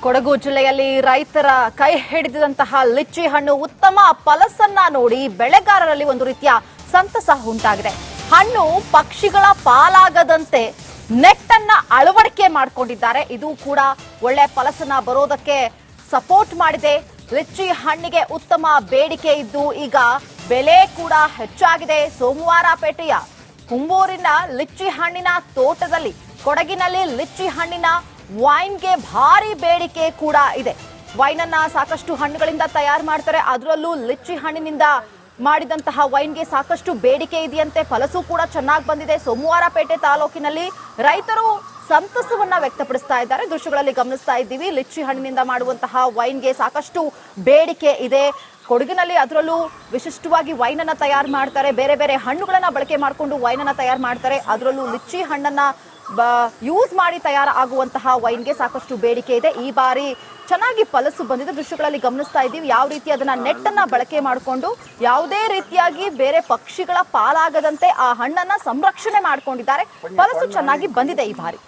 ಕೊಡಗು ಜಿಲ್ಲೆಯಲ್ಲಿ ರೈತರ ಕೈ ಹಿಡಿದಂತಹ ಲಿಚ್ಚಿ ಹಣ್ಣು ಉತ್ತಮ ಫಲಸನ್ನ ನೋಡಿ ಬೆಳೆಗಾರರಲ್ಲಿ ಒಂದು ರೀತಿಯ ಸಂತಸ ಉಂಟಾಗಿದೆ. ಹಣ್ಣು ಪಕ್ಷಿಗಳ ಪಾಲಾಗದಂತೆ ನೆಟ್ಟನ್ನ ಅಳವಡಿಕೆ ಮಾಡಿಕೊಂಡಿದ್ದಾರೆ. ಇದು ಕೂಡ ಒಳ್ಳೆ ಫಲಸನ್ನ ಬರೋದಕ್ಕೆ ಸಪೋರ್ಟ್ ಮಾಡಿದೆ. ಲಿಚ್ಚಿ ಹಣ್ಣಿಗೆ ಉತ್ತಮ ಬೇಡಿಕೆ ಇದ್ದು ಈಗ ಬೆಲೆ ಕೂಡ ಹೆಚ್ಚಾಗಿದೆ. ಸೋಮವಾರಪೇಟೆಯ ಕುಂಬೂರಿನ ಲಿಚ್ಚಿ ಹಣ್ಣಿನ ತೋಟದಲ್ಲಿ ಕೊಡಗಿನಲ್ಲಿ ಲಿಚ್ಚಿ ಹಣ್ಣಿನ ವೈನ್ಗೆ ಭಾರಿ ಬೇಡಿಕೆ ಕೂಡ ಇದೆ. ವೈನ್ ಅನ್ನ ಸಾಕಷ್ಟು ಹಣ್ಣುಗಳಿಂದ ತಯಾರು ಮಾಡ್ತಾರೆ. ಅದರಲ್ಲೂ ಲಿಚ್ಚಿ ಹಣ್ಣಿನಿಂದ ಮಾಡಿದಂತಹ ವೈನ್ಗೆ ಸಾಕಷ್ಟು ಬೇಡಿಕೆ ಇದೆಯಂತೆ. ಫಲಸು ಕೂಡ ಚೆನ್ನಾಗಿ ಬಂದಿದೆ. ಸೋಮವಾರಪೇಟೆ ತಾಲೂಕಿನಲ್ಲಿ ರೈತರು ಸಂತಸವನ್ನ ವ್ಯಕ್ತಪಡಿಸ್ತಾ ಇದ್ದಾರೆ. ದೃಶ್ಯಗಳಲ್ಲಿ ಗಮನಿಸ್ತಾ ಇದ್ದೀವಿ. ಲಿಚ್ಚಿ ಹಣ್ಣಿನಿಂದ ಮಾಡುವಂತಹ ವೈನ್ಗೆ ಸಾಕಷ್ಟು ಬೇಡಿಕೆ ಇದೆ. ಕೊಡಗಿನಲ್ಲಿ ಅದರಲ್ಲೂ ವಿಶಿಷ್ಟವಾಗಿ ವೈನ್ ಅನ್ನ ತಯಾರು ಮಾಡ್ತಾರೆ. ಬೇರೆ ಬೇರೆ ಹಣ್ಣುಗಳನ್ನ ಬಳಕೆ ಮಾಡಿಕೊಂಡು ವೈನ್ ಅನ್ನ ತಯಾರು ಮಾಡ್ತಾರೆ. ಅದರಲ್ಲೂ ಲಿಚ್ಚಿ ಹಣ್ಣನ್ನ ಯೂಸ್ ಮಾಡಿ ತಯಾರಾಗುವಂತಹ ವೈನ್ಗೆ ಸಾಕಷ್ಟು ಬೇಡಿಕೆ ಇದೆ. ಈ ಬಾರಿ ಚೆನ್ನಾಗಿ ಫಲಸು ಬಂದಿದೆ. ದೃಶ್ಯಗಳಲ್ಲಿ ಗಮನಿಸ್ತಾ ಇದ್ದೀವಿ ಯಾವ ರೀತಿ ಅದನ್ನ ನೆಟ್ಟನ್ನ ಬಳಕೆ ಮಾಡಿಕೊಂಡು ಯಾವುದೇ ರೀತಿಯಾಗಿ ಬೇರೆ ಪಕ್ಷಿಗಳ ಪಾಲಾಗದಂತೆ ಆ ಹಣ್ಣನ್ನ ಸಂರಕ್ಷಣೆ ಮಾಡ್ಕೊಂಡಿದ್ದಾರೆ. ಫಲಸು ಚೆನ್ನಾಗಿ ಬಂದಿದೆ ಈ ಬಾರಿ.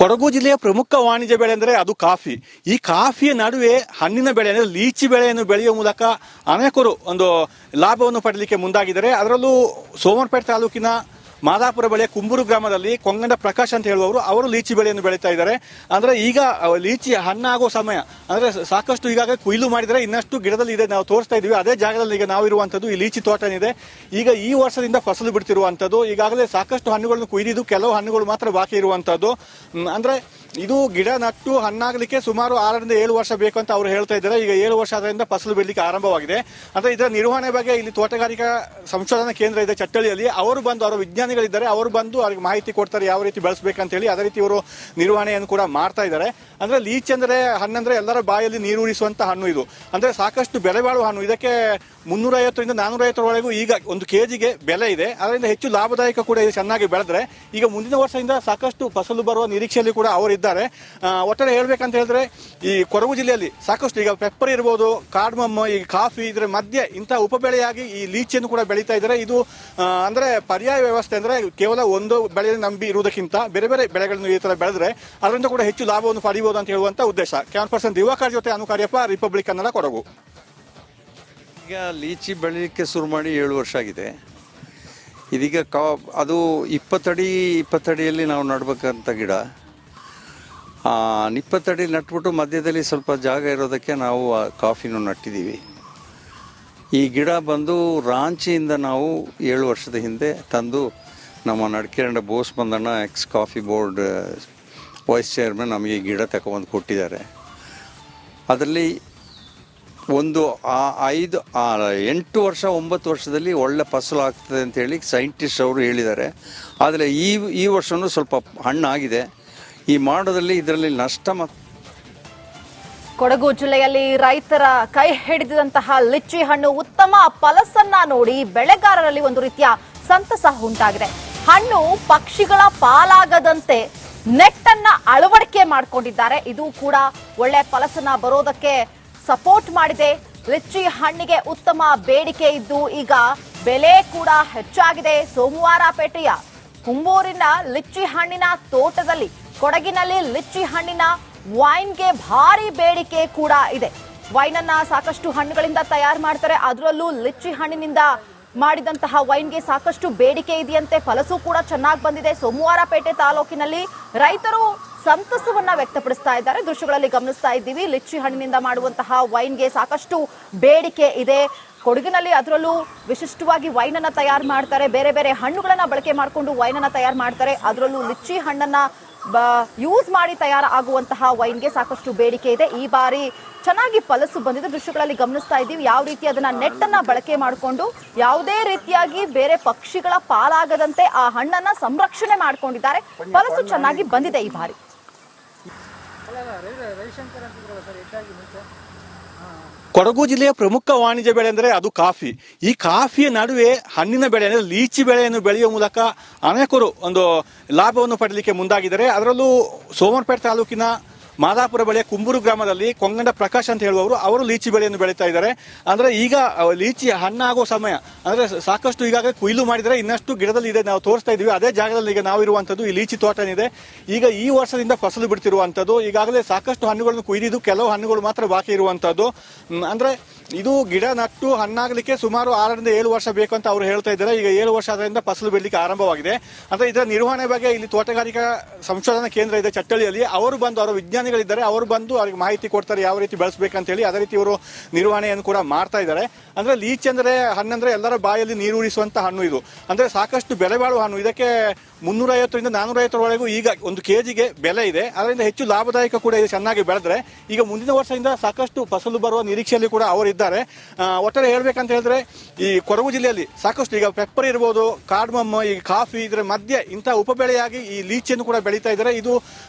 ಕೊಡಗು ಜಿಲ್ಲೆಯ ಪ್ರಮುಖ ವಾಣಿಜ್ಯ ಬೆಳೆ ಅಂದರೆ ಅದು ಕಾಫಿ. ಈ ಕಾಫಿಯ ನಡುವೆ ಹಣ್ಣಿನ ಬೆಳೆ ಅಂದರೆ ಲೀಚಿ ಬೆಳೆಯನ್ನು ಬೆಳೆಯುವ ಮೂಲಕ ಅನೇಕರು ಒಂದು ಲಾಭವನ್ನು ಪಡೆಯಲಿಕ್ಕೆ ಮುಂದಾಗಿದ್ದಾರೆ. ಅದರಲ್ಲೂ ಸೋಮವಾರಪೇಟೆ ತಾಲೂಕಿನ ಮಾದಾಪುರ ಬಳಿಯ ಕುಂಬೂರು ಗ್ರಾಮದಲ್ಲಿ ಕೊಂಗಂಡ ಪ್ರಕಾಶ್ ಅಂತ ಹೇಳುವವರು ಅವರು ಲೀಚಿ ಬೆಳೆಯನ್ನು ಬೆಳೀತಾ ಇದ್ದಾರೆ. ಅಂದರೆ ಈಗ ಲೀಚಿ ಹಣ್ಣಾಗೋ ಸಮಯ ಅಂದರೆ ಸಾಕಷ್ಟು ಈಗಾಗಲೇ ಕೊಯ್ಲು ಮಾಡಿದರೆ ಇನ್ನಷ್ಟು ಗಿಡದಲ್ಲಿ ಇದೆ. ನಾವು ತೋರಿಸ್ತಾ ಇದ್ದೀವಿ ಅದೇ ಜಾಗದಲ್ಲಿ ಈಗ ನಾವು ಇರುವಂಥದ್ದು ಈ ಲೀಚಿ ತೋಟ ಏನಿದೆ. ಈಗ ಈ ವರ್ಷದಿಂದ ಫಸಲು ಬಿಡ್ತಿರುವಂಥದ್ದು. ಈಗಾಗಲೇ ಸಾಕಷ್ಟು ಹಣ್ಣುಗಳನ್ನು ಕೊಯ್ದಿದ್ದು ಕೆಲವು ಹಣ್ಣುಗಳು ಮಾತ್ರ ಬಾಕಿ ಇರುವಂಥದ್ದು. ಅಂದರೆ ಇದು ಗಿಡ ನಟ್ಟು ಹಣ್ಣಾಗಲಿಕ್ಕೆ ಸುಮಾರು 6 ರಿಂದ 7 ವರ್ಷ ಬೇಕು ಅಂತ ಅವರು ಹೇಳ್ತಾ ಇದ್ದಾರೆ. ಈಗ 7 ವರ್ಷ ಆದ್ರಿಂದ ಫಸಲು ಬಿಡಲಿಕ್ಕೆ ಆರಂಭವಾಗಿದೆ. ಅಂದರೆ ಇದರ ನಿರ್ವಹಣೆ ಬಗ್ಗೆ ಇಲ್ಲಿ ತೋಟಗಾರಿಕಾ ಸಂಶೋಧನಾ ಕೇಂದ್ರ ಇದೆ ಚಟ್ಟಳ್ಳಿಯಲ್ಲಿ. ಅವರು ಬಂದು ಅವರ ವಿಜ್ಞಾನಿಗಳಿದ್ದಾರೆ, ಅವರು ಬಂದು ಅವ್ರಿಗೆ ಮಾಹಿತಿ ಕೊಡ್ತಾರೆ ಯಾವ ರೀತಿ ಬೆಳೆಸಬೇಕಂತ ಹೇಳಿ. ಅದೇ ರೀತಿ ಇವರು ನಿರ್ವಹಣೆಯನ್ನು ಕೂಡ ಮಾಡ್ತಾ ಇದ್ದಾರೆ. ಅಂದ್ರೆ ಲೀಚ್ ಅಂದ್ರೆ ಹಣ್ಣಂದ್ರೆ ಎಲ್ಲರ ಬಾಯಲ್ಲಿ ನೀರೂರಿಸುವಂತ ಹಣ್ಣು ಇದು. ಅಂದ್ರೆ ಸಾಕಷ್ಟು ಬೆಲೆ ಬಾಳುವ ಹಣ್ಣು. ಇದಕ್ಕೆ 350 ರಿಂದ 450 ವರೆಗೂ ಈಗ ಒಂದು ಕೆಜಿಗೆ ಬೆಲೆ ಇದೆ. ಅದರಿಂದ ಹೆಚ್ಚು ಲಾಭದಾಯಕ ಕೂಡ ಇದು ಚೆನ್ನಾಗಿ ಬೆಳೆದ್ರೆ ಈಗ ಮುಂದಿನ ವರ್ಷದಿಂದ ಸಾಕಷ್ಟು ಫಸಲು ಬರುವ ನಿರೀಕ್ಷೆಯಲ್ಲಿ ಕೂಡ ಅವರು ಇದ್ದಾರೆ. ಒಟ್ಟಾರೆ ಹೇಳ್ಬೇಕಂತ ಹೇಳಿದ್ರೆ ಈ ಕೊಡಗು ಜಿಲ್ಲೆಯಲ್ಲಿ ಸಾಕಷ್ಟು ಈಗ ಪೆಪ್ಪರ್ ಇರ್ಬೋದು, ಕಾರ್ಡಮಮ್, ಈ ಕಾಫಿ ಇದರ ಮಧ್ಯೆ ಇಂತಹ ಉಪಬೆಳೆಯಾಗಿ ಈ ಲೀಚಿಯನ್ನು ಕೂಡ ಬೆಳೀತಾ ಇದ್ದಾರೆ. ಇದು ಅಂದ್ರೆ ಪರ್ಯಾಯ ವ್ಯವಸ್ಥೆ. ಅಂದ್ರೆ ಕೇವಲ ಒಂದು ಬೆಳೆಯನ್ನು ನಂಬಿ ಇರುವುದಕ್ಕಿಂತ ಬೇರೆ ಬೇರೆ ಬೆಳೆಗಳನ್ನು ಈ ತರ ಬೆಳೆದ್ರೆ ಅದರಿಂದ ಕೂಡ ಹೆಚ್ಚು ಲಾಭವನ್ನು ಪಡೆಯಬಹುದು ಅಂತ ಹೇಳುವಂತ ಉದ್ದೇಶ. ಕ್ಯಾಮರಾ ಪರ್ಸನ್ ದಿವಾಕರ್ ಜೊತೆ ಅನುಕಾರ್ಯಪ್ಪ, ರಿಪಬ್ಲಿಕ್ ಕನ್ನಡ, ಕೊಡಗು. ಈಗ ಲೀಚಿ ಬೆಳೀಲಿಕ್ಕೆ ಶುರು ಮಾಡಿ 7 ವರ್ಷ ಆಗಿದೆ. ಇದೀಗ ಅದು 20 ಅಡಿಯಲ್ಲಿ ನಾವು ನಡ್ಬೇಕಂತ ಗಿಡ 20 ಅಡಿ ನಟ್ಬಿಟ್ಟು ಮಧ್ಯದಲ್ಲಿ ಸ್ವಲ್ಪ ಜಾಗ ಇರೋದಕ್ಕೆ ನಾವು ಕಾಫಿನೂ ನಟ್ಟಿದ್ದೀವಿ. ಈ ಗಿಡ ಬಂದು ರಾಂಚಿಯಿಂದ ನಾವು 7 ವರ್ಷದ ಹಿಂದೆ ತಂದು ನಮ್ಮ ನಡ್ಕೆರಂಡ ಬೋಸ್ ಬಂದಣ್ಣ ex coffee board vice chairman ನಮಗೆ ಈ ಗಿಡ ತಗೊಬಂದು ಕೊಟ್ಟಿದ್ದಾರೆ. ಅದರಲ್ಲಿ ಒಂದು 8 ವರ್ಷ 9 ವರ್ಷದಲ್ಲಿ ಒಳ್ಳೆ ಫಸಲು ಆಗ್ತದೆ ಅಂತೇಳಿ ಸೈಂಟಿಸ್ಟ್ ಅವರು ಹೇಳಿದ್ದಾರೆ. ಆದರೆ ಈ ವರ್ಷವೂ ಸ್ವಲ್ಪ ಹಣ್ಣಾಗಿದೆ. ಈ ಮಾಡೋದ್ರಲ್ಲಿ ಇದರಲ್ಲಿ ನಷ್ಟ. ಕೊಡಗು ಜಿಲ್ಲೆಯಲ್ಲಿ ರೈತರ ಕೈ ಹಿಡಿದಂತಹ ಲಿಚ್ಚಿ ಹಣ್ಣು ಉತ್ತಮ ಫಲಸನ್ನ ನೋಡಿ ಬೆಳೆಗಾರರಲ್ಲಿ ಒಂದು ರೀತಿಯ ಸಂತಸ ಉಂಟಾಗಿದೆ. ಹಣ್ಣು ಪಕ್ಷಿಗಳ ಪಾಲಾಗದಂತೆ ನೆಟ್ಟನ್ನ ಅಳವಡಿಕೆ ಮಾಡಿಕೊಂಡಿದ್ದಾರೆ. ಇದು ಕೂಡ ಒಳ್ಳೆ ಫಲಸನ್ನ ಬರೋದಕ್ಕೆ ಸಪೋರ್ಟ್ ಮಾಡಿದೆ. ಲಿಚ್ಚಿ ಹಣ್ಣಿಗೆ ಉತ್ತಮ ಬೇಡಿಕೆ ಇದ್ದು ಈಗ ಬೆಲೆ ಕೂಡ ಹೆಚ್ಚಾಗಿದೆ. ಸೋಮವಾರಪೇಟೆಯ ಕುಂಬೂರಿನ ಲಿಚ್ಚಿ ಹಣ್ಣಿನ ತೋಟದಲ್ಲಿ ಕೊಡಗಿನಲ್ಲಿ ಲಿಚ್ಚಿ ಹಣ್ಣಿನ ವೈನ್ಗೆ ಭಾರಿ ಬೇಡಿಕೆ ಕೂಡ ಇದೆ. ವೈನ್ ಅನ್ನ ಸಾಕಷ್ಟು ಹಣ್ಣುಗಳಿಂದ ತಯಾರು ಮಾಡ್ತಾರೆ. ಅದರಲ್ಲೂ ಲಿಚ್ಚಿ ಹಣ್ಣಿನಿಂದ ಮಾಡಿದಂತಹ ವೈನ್ಗೆ ಸಾಕಷ್ಟು ಬೇಡಿಕೆ ಇದೆಯಂತೆ. ಫಲಸು ಕೂಡ ಚೆನ್ನಾಗಿ ಬಂದಿದೆ. ಸೋಮವಾರಪೇಟೆ ತಾಲೂಕಿನಲ್ಲಿ ರೈತರು ಸಂತಸವನ್ನ ವ್ಯಕ್ತಪಡಿಸ್ತಾ ಇದ್ದಾರೆ. ದೃಶ್ಯಗಳಲ್ಲಿ ಗಮನಿಸ್ತಾ ಇದ್ದೀವಿ. ಲಿಚ್ಚಿ ಹಣ್ಣಿನಿಂದ ಮಾಡುವಂತಹ ವೈನ್ಗೆ ಸಾಕಷ್ಟು ಬೇಡಿಕೆ ಇದೆ. ಕೊಡಗಿನಲ್ಲಿ ಅದರಲ್ಲೂ ವಿಶಿಷ್ಟವಾಗಿ ವೈನ್ ಅನ್ನ ತಯಾರು ಮಾಡ್ತಾರೆ. ಬೇರೆ ಬೇರೆ ಹಣ್ಣುಗಳನ್ನ ಬಳಕೆ ಮಾಡಿಕೊಂಡು ವೈನ್ ಅನ್ನ ತಯಾರು ಮಾಡ್ತಾರೆ. ಅದರಲ್ಲೂ ಲಿಚ್ಚಿ ಹಣ್ಣನ್ನ ಯೂಸ್ ಮಾಡಿ ತಯಾರಾಗುವಂತಹ ವೈನ್ಗೆ ಸಾಕಷ್ಟು ಬೇಡಿಕೆ ಇದೆ. ಈ ಬಾರಿ ಚೆನ್ನಾಗಿ ಫಲಸು ಬಂದಿದೆ. ದೃಶ್ಯಗಳಲ್ಲಿ ಗಮನಿಸ್ತಾ ಇದ್ದೀವಿ ಯಾವ ರೀತಿ ಅದನ್ನ ನೆಟ್ಟನ್ನ ಬಳಕೆ ಮಾಡಿಕೊಂಡು ಯಾವುದೇ ರೀತಿಯಾಗಿ ಬೇರೆ ಪಕ್ಷಿಗಳ ಪಾಲಾಗದಂತೆ ಆ ಹಣ್ಣನ್ನ ಸಂರಕ್ಷಣೆ ಮಾಡ್ಕೊಂಡಿದ್ದಾರೆ. ಫಲಸು ಚೆನ್ನಾಗಿ ಬಂದಿದೆ ಈ ಬಾರಿ. ಕೊಡಗು ಜಿಲ್ಲೆಯ ಪ್ರಮುಖ ವಾಣಿಜ್ಯ ಬೆಳೆ ಅಂದರೆ ಅದು ಕಾಫಿ. ಈ ಕಾಫಿಯ ನಡುವೆ ಹಣ್ಣಿನ ಬೆಳೆ ಅಂದರೆ ಲೀಚಿ ಬೆಳೆಯನ್ನು ಬೆಳೆಯುವ ಮೂಲಕ ಅನೇಕರು ಒಂದು ಲಾಭವನ್ನು ಪಡೆಯಲಿಕ್ಕೆ ಮುಂದಾಗಿದ್ದಾರೆ. ಅದರಲ್ಲೂ ಸೋಮವಾರಪೇಟೆ ತಾಲೂಕಿನ ಮಾದಾಪುರ ಬಳಿಯ ಕುಂಬೂರು ಗ್ರಾಮದಲ್ಲಿ ಕೊಂಗಂಡ ಪ್ರಕಾಶ್ ಅಂತ ಹೇಳುವವರು ಅವರು ಲೀಚಿ ಬೆಳೆಯನ್ನು ಬೆಳೀತಾ ಇದ್ದಾರೆ. ಅಂದ್ರೆ ಈಗ ಲೀಚಿ ಹಣ್ಣಾಗೋ ಸಮಯ, ಅಂದ್ರೆ ಸಾಕಷ್ಟು ಈಗಾಗಲೇ ಕೊಯ್ಲು ಮಾಡಿದರೆ ಇನ್ನಷ್ಟು ಗಿಡದಲ್ಲಿ ಇದೆ. ನಾವು ತೋರಿಸ್ತಾ ಇದೀವಿ ಅದೇ ಜಾಗದಲ್ಲಿ ಈಗ ನಾವಿರುವಂತದ್ದು ಈ ಲೀಚಿ ತೋಟ ಏನಿದೆ. ಈಗ ಈ ವರ್ಷದಿಂದ ಫಸಲು ಬಿಡ್ತಿರುವಂತದ್ದು, ಈಗಾಗಲೇ ಸಾಕಷ್ಟು ಹಣ್ಣುಗಳನ್ನು ಕೊಯ್ದಿದ್ದು, ಕೆಲವು ಹಣ್ಣುಗಳು ಮಾತ್ರ ಬಾಕಿ ಇರುವಂತದ್ದು. ಅಂದ್ರೆ ಇದು ಗಿಡ ನಟ್ಟು ಹಣ್ಣಾಗಲಿಕ್ಕೆ ಸುಮಾರು 6 ರಿಂದ 7 ವರ್ಷ ಬೇಕು ಅಂತ ಅವರು ಹೇಳ್ತಾ ಇದ್ದಾರೆ. ಈಗ 7 ವರ್ಷ ಅದರಿಂದ ಫಸಲು ಬಿಡಲಿಕ್ಕೆ ಆರಂಭವಾಗಿದೆ. ಅಂದ್ರೆ ಇದರ ನಿರ್ವಹಣೆ ಬಗ್ಗೆ ಇಲ್ಲಿ ತೋಟಗಾರಿಕಾ ಸಂಶೋಧನಾ ಕೇಂದ್ರ ಇದೆ ಚಟ್ಟಳ್ಳಿಯಲ್ಲಿ, ಅವರು ಬಂದು ಅವರ ವಿಜ್ಞಾನಿಗಳಿದ್ದಾರೆ, ಅವರು ಬಂದು ಅವರಿಗೆ ಮಾಹಿತಿ ಕೊಡ್ತಾರೆ ಯಾವ ರೀತಿ ಬೆಳೆಸಬೇಕಂತ ಹೇಳಿ. ಅದೇ ರೀತಿ ಇವರು ನಿರ್ವಹಣೆಯನ್ನು ಕೂಡ ಮಾಡ್ತಾ ಇದ್ದಾರೆ. ಅಂದ್ರೆ ಲೀಚ್ ಅಂದ್ರೆ ಹಣ್ಣಂದ್ರೆ ಎಲ್ಲರ ಬಾಯಲ್ಲಿ ನೀರೂರಿಸುವಂತ ಹಣ್ಣು ಇದು. ಅಂದ್ರೆ ಸಾಕಷ್ಟು ಬೆಲೆ ಬಾಳುವ ಹಣ್ಣು. ಇದಕ್ಕೆ 350 ರಿಂದ 450 ವರೆಗೂ ಈಗ ಒಂದು ಕೆಜಿಗೆ ಬೆಲೆ ಇದೆ. ಅದರಿಂದ ಹೆಚ್ಚು ಲಾಭದಾಯಕ ಕೂಡ ಇದು ಚೆನ್ನಾಗಿ ಬೆಳೆದ್ರೆ. ಈಗ ಮುಂದಿನ ವರ್ಷದಿಂದ ಸಾಕಷ್ಟು ಫಸಲು ಬರುವ ನಿರೀಕ್ಷೆಯಲ್ಲಿ ಕೂಡ ಅವರಿದ್ದಾರೆ. ಒಟ್ಟಾರೆ ಹೇಳ್ಬೇಕಂತ ಹೇಳಿದ್ರೆ ಈ ಕೊಡಗು ಜಿಲ್ಲೆಯಲ್ಲಿ ಸಾಕಷ್ಟು ಈಗ ಪೆಪ್ಪರ್ ಇರ್ಬೋದು, ಕಾರ್ಡಮಮ್, ಈ ಕಾಫಿ, ಇದರ ಮಧ್ಯೆ ಇಂತಹ ಉಪಬೆಳೆಯಾಗಿ ಈ ಲೀಚಿಯನ್ನು ಕೂಡ ಬೆಳೀತಾ ಇದ್ದಾರೆ. ಇದು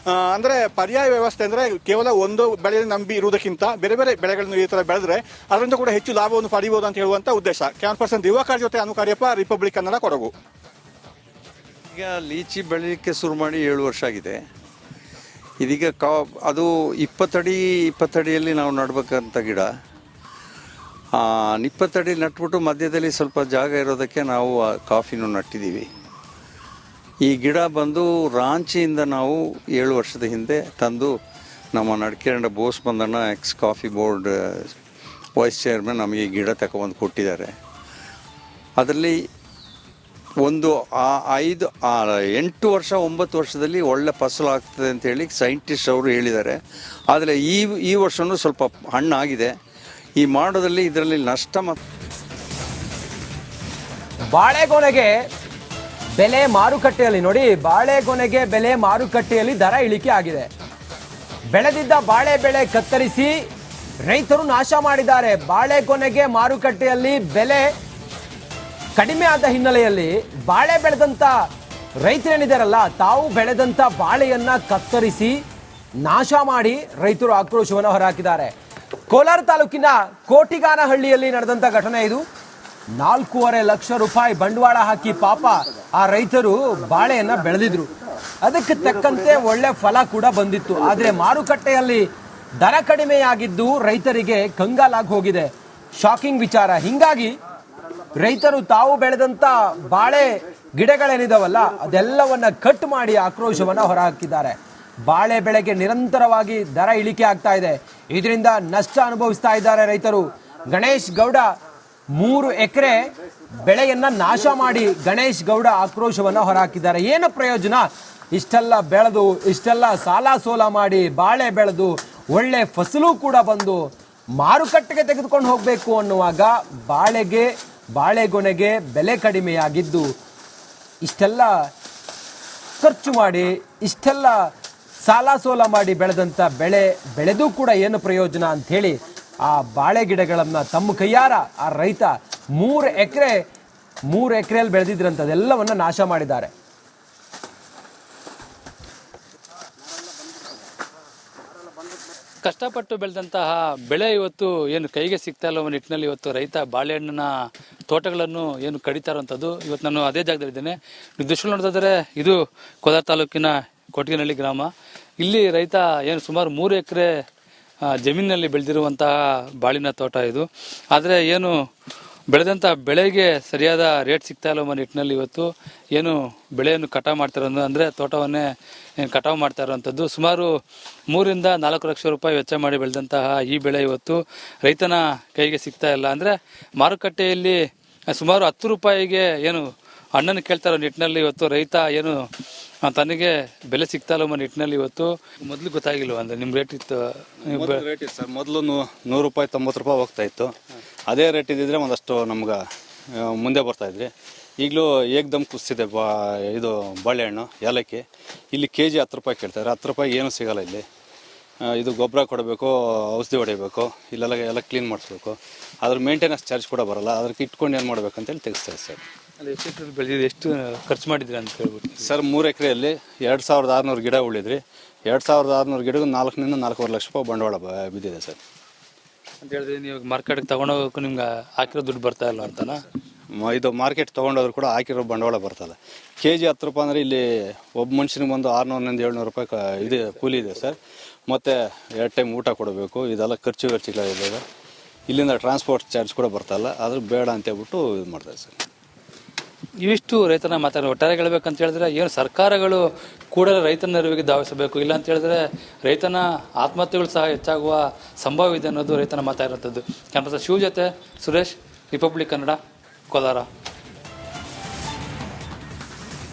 ಅಂದ್ರೆ ಪರ್ಯಾಯ ವ್ಯವಸ್ಥೆ, ಅಂದ್ರೆ ಕೇವಲ ಒಂದು ಬೆಳೆಯನ್ನು ನಂಬಿ ಇರುವುದಕ್ಕಿಂತ ಬೇರೆ ಬೇರೆ ಬೆಳೆಗಳನ್ನು ಈ ತರ ಬೆಳೆದ್ರೆ ಅದರಿಂದ ಕೂಡ ಹೆಚ್ಚು ಲಾಭವನ್ನು ಪಡೆಯಬಹುದು ಅಂತ ಹೇಳುವಂತ ಉದ್ದೇಶ. ಕ್ಯಾನ್ ಪರ್ಸನ್ ದಿವಾಕರ್ ಜೊತೆ ಅನುಕಾರ್ಯಪ್ಪ, ರಿಪಬ್ಲಿಕ್ ಕನ್ನಡ, ಕೊಡಗು. ಈಗ ಲೀಚಿ ಬೆಳೀಲಿಕ್ಕೆ ಶುರು ಮಾಡಿ 7 ವರ್ಷ ಆಗಿದೆ. ಇದೀಗ ಅದು 20 ಅಡಿಯಲ್ಲಿ ನಾವು ನಡ್ಬೇಕಂತ ಗಿಡ. 20 ಅಡಿ ನಟ್ಬಿಟ್ಟು ಮಧ್ಯದಲ್ಲಿ ಸ್ವಲ್ಪ ಜಾಗ ಇರೋದಕ್ಕೆ ನಾವು ಕಾಫಿನೂ ನಟ್ಟಿದ್ದೀವಿ. ಈ ಗಿಡ ಬಂದು ರಾಂಚಿಯಿಂದ ನಾವು 7 ವರ್ಷದ ಹಿಂದೆ ತಂದು ನಮ್ಮ ನಡ್ಕೆರಂಡ ಬೋಸ್ ಬಂದಣ್ಣ, ex coffee board vice chairman, ನಮಗೆ ಈ ಗಿಡ ತಗೊಬಂದು ಕೊಟ್ಟಿದ್ದಾರೆ. ಅದರಲ್ಲಿ ಒಂದು 8 ವರ್ಷ 9 ವರ್ಷದಲ್ಲಿ ಒಳ್ಳೆ ಫಸಲು ಆಗ್ತದೆ ಅಂತೇಳಿ ಸೈಂಟಿಸ್ಟ್ ಅವರು ಹೇಳಿದ್ದಾರೆ. ಆದರೆ ಈ ವರ್ಷವೂ ಸ್ವಲ್ಪ ಹಣ್ಣಾಗಿದೆ. ಈ ಮಾಡೋದಲ್ಲಿ ಇದರಲ್ಲಿ ನಷ್ಟ ಬಾಳೆಗೊನೆಗೆ ಬೆಲೆ ಮಾರುಕಟ್ಟೆಯಲ್ಲಿ ನೋಡಿ, ಬಾಳೆಗೊನೆಗೆ ಬೆಲೆ ಮಾರುಕಟ್ಟೆಯಲ್ಲಿ ದರ ಇಳಿಕೆ ಆಗಿದೆ. ಬೆಳೆದಿದ್ದ ಬಾಳೆ ಬೆಳೆ ಕತ್ತರಿಸಿ ರೈತರು ನಾಶ ಮಾಡಿದ್ದಾರೆ. ಬಾಳೆಗೊನೆಗೆ ಮಾರುಕಟ್ಟೆಯಲ್ಲಿ ಬೆಲೆ ಕಡಿಮೆ ಆದ ಹಿನ್ನೆಲೆಯಲ್ಲಿ ಬಾಳೆ ಬೆಳೆದಂತ ರೈತರೇನಿದಾರಲ್ಲ, ತಾವು ಬೆಳೆದಂತ ಬಾಳೆಯನ್ನ ಕತ್ತರಿಸಿ ನಾಶ ಮಾಡಿ ರೈತರು ಆಕ್ರೋಶವನ್ನು ಹೊರಹಾಕಿದ್ದಾರೆ. ಕೋಲಾರ ತಾಲೂಕಿನ ಕೋಟಿಗಾನಹಳ್ಳಿಯಲ್ಲಿ ನಡೆದಂತ ಘಟನೆ ಇದು. 4.5 ಲಕ್ಷ ರೂಪಾಯಿ ಬಂಡವಾಳ ಹಾಕಿ ಪಾಪ ಆ ರೈತರು ಬಾಳೆಯನ್ನ ಬೆಳೆದಿದ್ರು. ಅದಕ್ಕೆ ತಕ್ಕಂತೆ ಒಳ್ಳೆ ಫಲ ಕೂಡ ಬಂದಿತ್ತು. ಆದರೆ ಮಾರುಕಟ್ಟೆಯಲ್ಲಿ ದರ ಕಡಿಮೆಯಾಗಿದ್ದು ರೈತರಿಗೆ ಕಂಗಾಲಾಗಿ ಹೋಗಿದೆ. ಶಾಕಿಂಗ್ ವಿಚಾರ. ಹಿಂಗಾಗಿ ರೈತರು ತಾವು ಬೆಳೆದಂತ ಬಾಳೆ ಗಿಡಗಳೇನಿದಾವಲ್ಲ ಅದೆಲ್ಲವನ್ನ ಕಟ್ ಮಾಡಿ ಆಕ್ರೋಶವನ್ನ ಹೊರಹಾಕಿದ್ದಾರೆ. ಬಾಳೆ ಬೆಳೆಗೆ ನಿರಂತರವಾಗಿ ದರ ಇಳಿಕೆ ಆಗ್ತಾ ಇದೆ. ಇದರಿಂದ ನಷ್ಟ ಅನುಭವಿಸ್ತಾ ಇದ್ದಾರೆ ರೈತರು. ಗಣೇಶ್ ಗೌಡ 3 ಎಕರೆ ಬೆಳೆಯನ್ನ ನಾಶ ಮಾಡಿ ಗಣೇಶ್ ಗೌಡ ಆಕ್ರೋಶವನ್ನ ಹೊರಹಾಕಿದ್ದಾರೆ. ಏನು ಪ್ರಯೋಜನ? ಇಷ್ಟೆಲ್ಲ ಬೆಳೆದು, ಇಷ್ಟೆಲ್ಲ ಸಾಲ ಸೋಲ ಮಾಡಿ ಬಾಳೆ ಬೆಳೆದು ಒಳ್ಳೆ ಫಸಲು ಕೂಡ ಬಂದು ಮಾರುಕಟ್ಟೆಗೆ ತೆಗೆದುಕೊಂಡು ಹೋಗಬೇಕು ಅನ್ನುವಾಗ ಬಾಳೆಗೊನೆಗೆ ಬೆಲೆ ಕಡಿಮೆಯಾಗಿದ್ದು, ಇಷ್ಟೆಲ್ಲ ಖರ್ಚು ಮಾಡಿ, ಇಷ್ಟೆಲ್ಲ ಸಾಲ ಸೋಲ ಮಾಡಿ ಬೆಳೆದಂಥ ಬೆಳೆದು ಕೂಡ ಏನು ಪ್ರಯೋಜನ ಅಂತ ಹೇಳಿ ಆ ಬಾಳೆ ಗಿಡಗಳನ್ನ ತಮ್ಮ ಕೈಯಾರ ಆ ರೈತ 3 ಎಕರೆಯಲ್ಲಿ ಬೆಳೆದಿದ್ರಂತ ಅದೆಲ್ಲವನ್ನ ನಾಶ ಮಾಡಿದ್ದಾರೆ. ಕಷ್ಟಪಟ್ಟು ಬೆಳೆದಂತಹ ಬೆಳೆ ಇವತ್ತು ಏನು ಕೈಗೆ ಸಿಗ್ತಾ ಇಲ್ಲ ನಿಟ್ಟಿನಲ್ಲಿ ಇವತ್ತು ರೈತ ಬಾಳೆಹಣ್ಣಿನ ತೋಟಗಳನ್ನು ಏನು ಕಡಿತಾ ಇರುವಂಥದ್ದು. ಇವತ್ತು ನಾನು ಅದೇ ಜಾಗದಲ್ಲಿದ್ದೇನೆ. ದೃಶ್ಯ ನೋಡ್ತಿದ್ರೆ ಇದು ಕೋಲಾರ ತಾಲೂಕಿನ ಕೋಟಿಗನಹಳ್ಳಿ ಗ್ರಾಮ. ಇಲ್ಲಿ ರೈತ ಏನು ಸುಮಾರು 3 ಎಕರೆ ಜಮೀನಿನಲ್ಲಿ ಬೆಳೆದಿರುವಂತಹ ಬಾಳಿನ ತೋಟ ಇದು. ಆದರೆ ಏನು ಬೆಳೆದಂಥ ಬೆಳೆಗೆ ಸರಿಯಾದ ರೇಟ್ ಸಿಗ್ತಾ ಇಲ್ಲ ನಿಟ್ಟಿನಲ್ಲಿ ಇವತ್ತು ಏನು ಬೆಳೆಯನ್ನು ಕಟಾವು ಮಾಡ್ತಿರೋದು, ಅಂದರೆ ತೋಟವನ್ನೇ ಕಟಾವು ಮಾಡ್ತಾ ಇರುವಂಥದ್ದು. ಸುಮಾರು 3 ರಿಂದ 4 ಲಕ್ಷ ರೂಪಾಯಿ ವೆಚ್ಚ ಮಾಡಿ ಬೆಳೆದಂತಹ ಈ ಬೆಳೆ ಇವತ್ತು ರೈತನ ಕೈಗೆ ಸಿಗ್ತಾ ಇಲ್ಲ. ಅಂದರೆ ಮಾರುಕಟ್ಟೆಯಲ್ಲಿ ಸುಮಾರು 10 ರೂಪಾಯಿಗೆ ಏನು ಹಣ್ಣನ್ನು ಕೇಳ್ತಾ ಇರೋ ನಿಟ್ಟಿನಲ್ಲಿ ಇವತ್ತು ರೈತ ಏನು ತನಗೆ ಬೆಲೆ ಸಿಗ್ತಾ ಇಲ್ಲ ನಿಟ್ಟಿನಲ್ಲಿ ಇವತ್ತು ಮೊದಲು ಗೊತ್ತಾಗಿಲ್ವ ಅಂದ್ರೆ ನಿಮ್ಮ ರೇಟ್ ಇತ್ತು? ರೇಟ್ ಇತ್ತು ಸರ್. ಮೊದಲು 100 ರೂಪಾಯಿ 90 ರೂಪಾಯಿ ಹೋಗ್ತಾ ಇತ್ತು. ಅದೇ ರೇಟ್ ಇದ್ದಿದ್ರೆ ಒಂದಷ್ಟು ನಮ್ಗೆ ಮುಂದೆ ಬರ್ತಾ ಇದ್ರಿ. ಈಗಲೂ ಏಕ್ದಮ್ ಕುಸಿದೆ ಇದು ಬಾಳೆಹಣ್ಣು ಏಲಕ್ಕಿ. ಇಲ್ಲಿ ಕೆಜಿ 10 ರೂಪಾಯಿ ಕೇಳ್ತಾರೆ. 10 ರೂಪಾಯಿ ಏನೂ ಸಿಗಲ್ಲ ಇಲ್ಲಿ. ಇದು ಗೊಬ್ಬರ ಕೊಡಬೇಕು, ಔಷಧಿ ಹೊಡಿಬೇಕು, ಇಲ್ಲೆಲ್ಲ ಎಲ್ಲ ಕ್ಲೀನ್ ಮಾಡಿಸ್ಬೇಕು. ಅದ್ರ ಮೇಂಟೆನೆನ್ಸ್ ಚಾರ್ಜ್ ಕೂಡ ಬರಲ್ಲ. ಅದಕ್ಕೆ ಇಟ್ಕೊಂಡು ಏನು ಮಾಡ್ಬೇಕಂತೇಳಿ ತೆಗಿಸ್ತಾರೆ ಸರ್. ಎಷ್ಟು ಖರ್ಚು ಮಾಡಿದ್ರಿ ಅಂತ ಹೇಳ್ಬಿಟ್ಟು ಸರ್? 3 ಎಕರೆಯಲ್ಲಿ 2600 ಗಿಡ ಉಳಿದ್ರಿ. 2600 ಗಿಡಗೂ 4 ರಿಂದ 4.5 ಲಕ್ಷ ರೂಪಾಯಿ ಬಂಡವಾಳ ಬಿದ್ದಿದೆ ಸರ್. ಅಂತ ಹೇಳಿದ್ರೆ ನೀವು ಮಾರ್ಕೆಟ್ಗೆ ತಗೊಂಡೋಗಕ್ಕೂ ನಿಮ್ಗೆ ಹಾಕಿರೋ ದುಡ್ಡು ಬರ್ತಾ ಇಲ್ಲ ಅಂತನಾ? ಇದು ಮಾರ್ಕೆಟ್ ತೊಗೊಂಡೋದ್ರು ಕೂಡ ಹಾಕಿರೋ ಬಂಡವಾಳ ಬರ್ತಲ್ಲ. ಕೆಜಿ 10 ರೂಪಾಯಿ ಅಂದರೆ ಇಲ್ಲಿ ಒಬ್ಬ ಮನುಷ್ಯನಿಗೆ ಒಂದು 600 ರಿಂದ 700 ರೂಪಾಯಿ ಇದು ಕೂಲಿ ಇದೆ ಸರ್. ಮತ್ತು 2 ಟೈಮ್ ಊಟ ಕೊಡಬೇಕು, ಇದೆಲ್ಲ ಖರ್ಚುಗಳಿದ್ದಾವೆ. ಇಲ್ಲಿಂದ ಟ್ರಾನ್ಸ್ಪೋರ್ಟ್ ಚಾರ್ಜ್ ಕೂಡ ಬರ್ತಾಯಿಲ್ಲ, ಆದರೂ ಬೇಡ ಅಂತ ಹೇಳ್ಬಿಟ್ಟು ಇದು ಮಾಡ್ತಾರೆ ಸರ್. ಇವಿಷ್ಟು ರೈತನ ಮಾತಾಡೋ ಒಟ್ಟಾರೆ ಹೇಳ್ಬೇಕಂತ ಹೇಳಿದ್ರೆ ಏನು ಸರ್ಕಾರಗಳು ಕೂಡಲೇ ರೈತನ ನೆರವಿಗೆ ಧಾವಿಸಬೇಕು, ಇಲ್ಲ ಅಂತ ಹೇಳಿದ್ರೆ ರೈತನ ಆತ್ಮಹತ್ಯೆಗಳು ಸಹ ಹೆಚ್ಚಾಗುವ ಸಂಭವ ಇದೆ ಅನ್ನೋದು ರೈತನ ಮಾತಾಡಿರುವಂಥದ್ದು. ಕ್ಯಾಮ್ರಾ ಶಿವ ಜೊತೆ ಸುರೇಶ್, ರಿಪಬ್ಲಿಕ್ ಕನ್ನಡ, ಕೋಲಾರ.